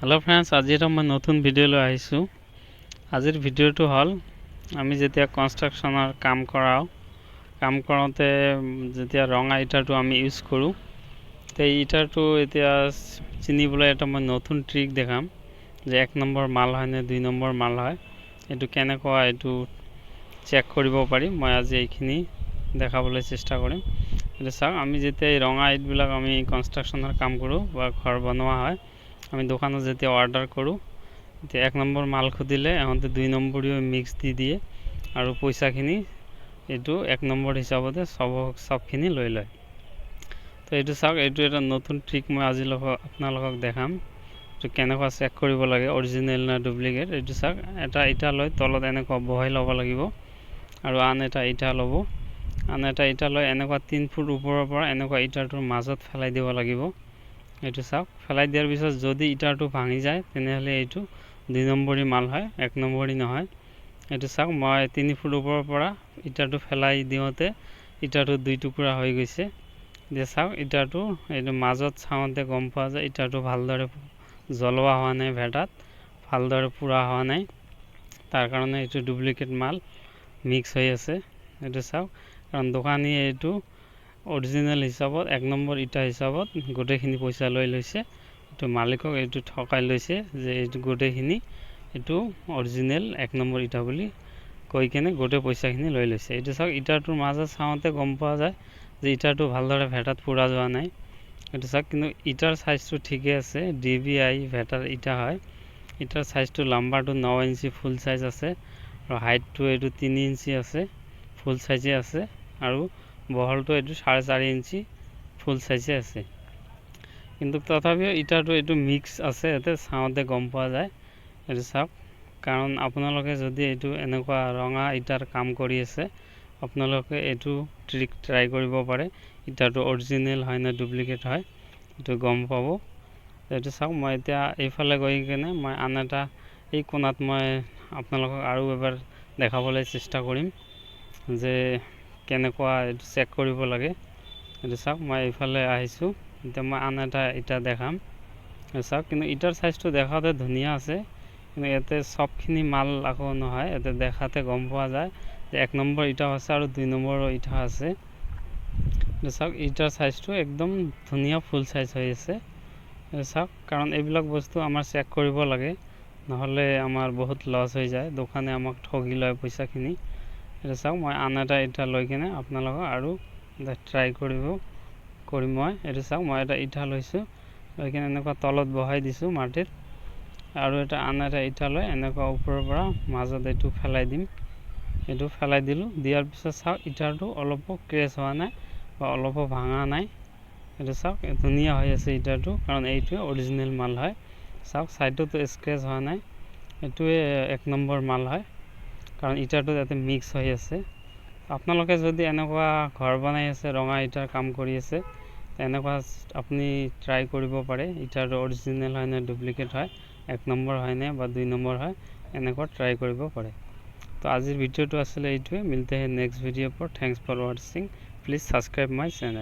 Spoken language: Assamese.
हेलो फ्रेंड्स, आज मैं नतुन भिडिओ লৈ আহিছোঁ। আজিৰ ভিডিঅ'টো হ'ল আমি যেতিয়া কনষ্ট্ৰাকশ্যনৰ কাম কৰোঁতে যেতিয়া ৰঙা ইটাটো আমি ইউজ কৰোঁ, এই ইটাটো এতিয়া চিনিবলৈ এটা মই নতুন ট্ৰিক দেখাম যে 1 নম্বৰ মাল হয় নে 2 নম্বৰ মাল হয়, এইটো কেনেকুৱা এইটো চেক কৰিব পাৰি। মই আজি এইখিনি দেখাবলৈ চেষ্টা কৰিম। এটা চাওক, আমি যেতিয়া এই ৰঙা ইটবিলাক আমি কনষ্ট্ৰাকশ্যনৰ কাম কৰোঁ বা ঘৰ বনোৱা হয়, আমি দোকানত যেতিয়া অৰ্ডাৰ কৰো তেতিয়া 1 নম্বৰ মাল খুদিলে এহতে 2 নম্বৰীয় মিক্স দি দিয়ে আৰু পইচাখিনি এইটো 1 নম্বৰ হিচাপতে সবখিনি লৈ লয়। তো এইটো চাওক, এইটো এটা নতুন ট্ৰিক মই আজি আপোনালোকক দেখাম যে কেনেকুৱা চেক কৰিব লাগে অৰিজিনেল না ডুপ্লিকেট। এইটো চাওক, এটা ইটা লৈ তলত এনেকুৱা বহাই ল'ব লাগিব আৰু আন এটা ইটা ল'ব। আন এটা ইটা লৈ এনেকুৱা 3 ফুট ওপৰৰ পৰা এনেকুৱা ইটাটোৰ মাজত ফেলাই দিব লাগিব। এইটো চাওক, ফেলাই দিয়াৰ পিছত যদি ইটাটো ভাঙি যায় তেনেহ'লে এইটো 2 নম্বৰী মাল হয়, 1 নম্বৰী নহয়। এইটো চাওক, মই 3 ফুট ওপৰৰ পৰা ইটাটো ফেলাই দিওঁতে ইটাটো 2 টুকুৰা হৈ গৈছে। যে চাওক, ইটাটো এইটো মাজত চাওঁতে গম পোৱা যায় ইটাটো ভালদৰে জ্বলোৱা হোৱা নাই, ভেটাত ভালদৰে পুৰা হোৱা নাই, তাৰ কাৰণে এইটো ডুপ্লিকেট মাল মিক্স হৈ আছে। এইটো চাওক, কাৰণ দোকানীয়ে এইটো অৰিজিনেল হিচাপত 1 নম্বৰ ইটা হিচাপত গোটেইখিনি পইচা লৈ লৈছে। এইটো মালিকক এইটো ঠকাই লৈছে যে এইটো গোটেইখিনি এইটো অৰিজিনেল 1 নম্বৰ ইটা বুলি কৈ কেনে গোটেই পইচাখিনি লৈ লৈছে। এইটো চাওক, ইটাটোৰ মাজত চাওঁতে গম পোৱা যায় যে ইটাটো ভালদৰে ভেটাত পুৰা যোৱা নাই। এইটো চাওক, কিন্তু ইটাৰ সাইজটো ঠিকে আছে, DBI ভেটাৰ ইটা হয়। ইটাৰ সাইজটো লম্বাটো 9 ইঞ্চি ফুল সাইজ আছে আৰু হাইটটো এইটো 3 ইঞ্চি আছে, ফুল সাইজে আছে, আৰু বহলটো এইটো 4.5 ইঞ্চি ফুল সাইজে আছে। কিন্তু তথাপিও ইটাটো এইটো মিক্স আছে, এতে চাওঁতে গম পোৱা যায়। এইটো চাওক, কাৰণ আপোনালোকে যদি এইটো এনেকুৱা ৰঙা ইটাৰ কাম কৰি আছে, আপোনালোকে এইটো ট্ৰিক ট্ৰাই কৰিব পাৰে ইটাটো অৰিজিনেল হয় না ডুপ্লিকেট হয়, এইটো গম পাব। এইটো চাওক, মই এতিয়া এইফালে গৈ কেনে মই আন এটা এই কোণাত মই আপোনালোকক আৰু এবাৰ দেখাবলৈ চেষ্টা কৰিম যে কেনেকুৱা এইটো চেক কৰিব লাগে। এইটো চাওক, মই এইফালে আহিছোঁ, এতিয়া মই আন এটা ইটা দেখাম। চাওক, কিন্তু ইটাৰ সাইজটো দেখাতে ধুনীয়া আছে, কিন্তু ইয়াতে সবখিনি মাল আকৌ নহয়। ইয়াতে দেখাতে গম পোৱা যায় যে 1 নম্বৰ ইটাও আছে আৰু 2 নম্বৰৰ ইটা আছে। চাওক, ইটাৰ সাইজটো একদম ধুনীয়া ফুল সাইজ হৈ আছে। চাওক, কাৰণ এইবিলাক বস্তু আমাৰ চেক কৰিব লাগে, নহ'লে আমাৰ বহুত লছ হৈ যায়, দোকানে আমাক ঠগি লয় পইচাখিনি। এটা চাওক, মই আন এটা ইটা লৈ কেনে আপোনালোকক আৰু ট্ৰাই কৰিম মই। এইটো চাওক, মই এটা ইটা লৈছোঁ, লৈ কিনে এনেকুৱা তলত বহাই দিছোঁ মাটিত, আৰু এটা আন এটা ইটা লৈ এনেকুৱা ওপৰৰ পৰা মাজত এইটো ফেলাই দিম। এইটো ফেলাই দিলোঁ, দিয়াৰ পিছত চাওক, ইটাটো অলপো ক্ৰেছ হোৱা নাই বা অলপো ভাঙা নাই। এইটো চাওক, ধুনীয়া হৈ আছে ইটাটো, কাৰণ এইটোৱে অৰিজিনেল মাল হয়। চাওক, ছাইডতো স্ক্ৰেচ হোৱা নাই, এইটোৱে 1 নম্বৰ মাল হয়, কাৰণ ইটাটো ইয়াতে মিক্স হৈ আছে। আপোনালোকে যদি এনেকুৱা ঘৰ বনাই আছে, ৰঙা ইটাৰ কাম কৰি আছে, এনেকুৱা আপুনি ট্ৰাই কৰিব পাৰে ইটাটো অৰিজিনেল হয় নে ডুপ্লিকেট হয়, 1 নম্বৰ হয় নে বা 2 নম্বৰ হয়, এনেকুৱা ট্ৰাই কৰিব পাৰে। তো আজিৰ ভিডিঅ'টো আছিলে এইটোৱে। মিলতে হে নেক্সট ভিডিঅ' পৰ। Thanks for watching. Please subscribe my channel.